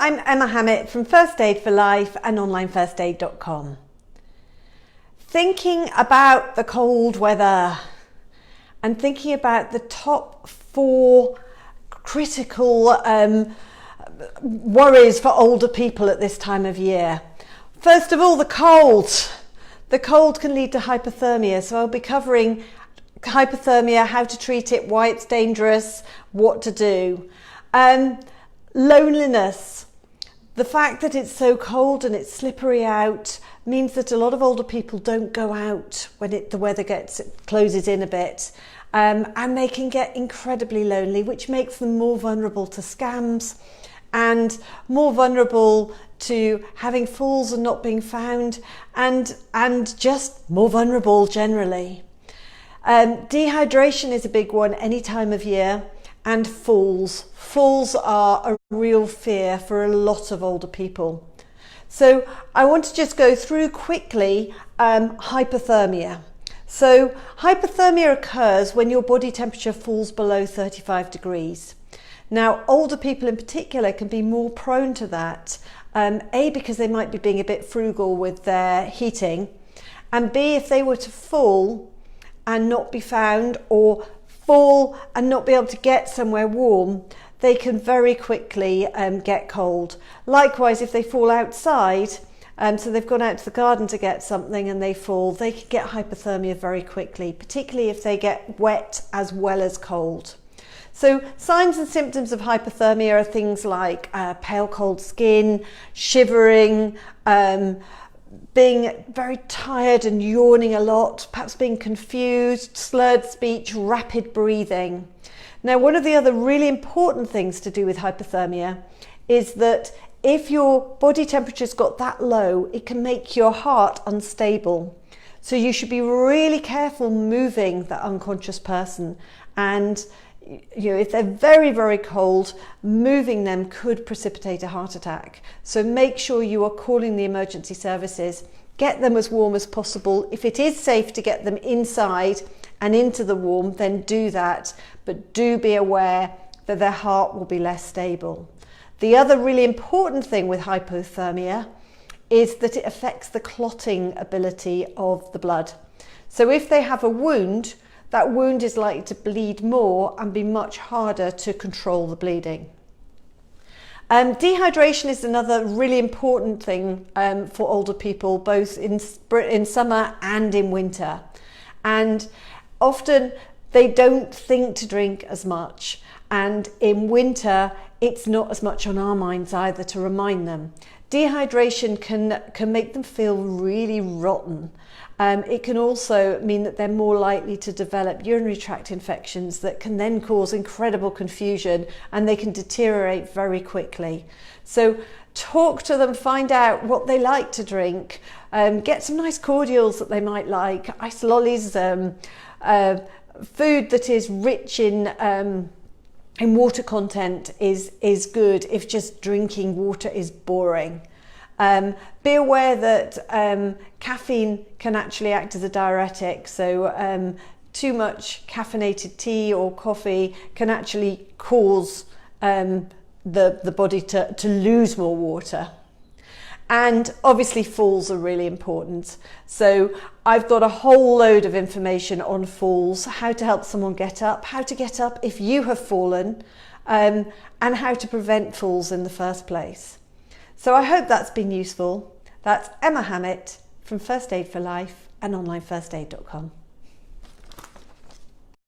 I'm Emma Hammett from First Aid for Life and onlinefirstaid.com. Thinking about the cold weather and thinking about the top 4 critical worries for older people at this time of year. First of all, the cold. The cold can lead to hypothermia, so I'll be covering hypothermia, how to treat it, why it's dangerous, what to do. Loneliness. The fact that it's so cold and it's slippery out means that a lot of older people don't go out when the weather closes in a bit, and they can get incredibly lonely, which makes them more vulnerable to scams and more vulnerable to having falls and not being found, and just more vulnerable generally. Dehydration is a big one any time of year, and falls. Falls are a real fear for a lot of older people. So I want to just go through quickly hypothermia. So hypothermia occurs when your body temperature falls below 35 degrees. Now, older people in particular can be more prone to that, A, because they might be being a bit frugal with their heating, and B, if they were to fall and not be found, or fall and not be able to get somewhere warm, they can very quickly get cold. Likewise, if they fall outside, so they've gone out to the garden to get something and they fall, they can get hypothermia very quickly, particularly if they get wet as well as cold. So signs and symptoms of hypothermia are things like pale cold skin, shivering, being very tired and yawning a lot, perhaps being confused, slurred speech, rapid breathing. Now, one of the other really important things to do with hypothermia is that if your body temperature's got that low, it can make your heart unstable. So you should be really careful moving that unconscious person, and if they're very, very cold, moving them could precipitate a heart attack. So make sure you are calling the emergency services. Get them as warm as possible. If it is safe to get them inside and into the warm, then do that. But do be aware that their heart will be less stable. The other really important thing with hypothermia is that it affects the clotting ability of the blood. So if they have a wound, that wound is likely to bleed more and be much harder to control the bleeding. Dehydration is another really important thing for older people, both in summer and in winter. And often they don't think to drink as much. And in winter, it's not as much on our minds either to remind them. Dehydration can make them feel really rotten. It can also mean that they're more likely to develop urinary tract infections that can then cause incredible confusion, and they can deteriorate very quickly. So talk to them, find out what they like to drink, get some nice cordials that they might like, ice lollies, food that is rich in water content is good if just drinking water is boring. Be aware that caffeine can actually act as a diuretic, so too much caffeinated tea or coffee can actually cause the body to lose more water. And obviously falls are really important. So I've got a whole load of information on falls, how to help someone get up, how to get up if you have fallen, and how to prevent falls in the first place. So I hope that's been useful. That's Emma Hammett from First Aid for Life and onlinefirstaid.com.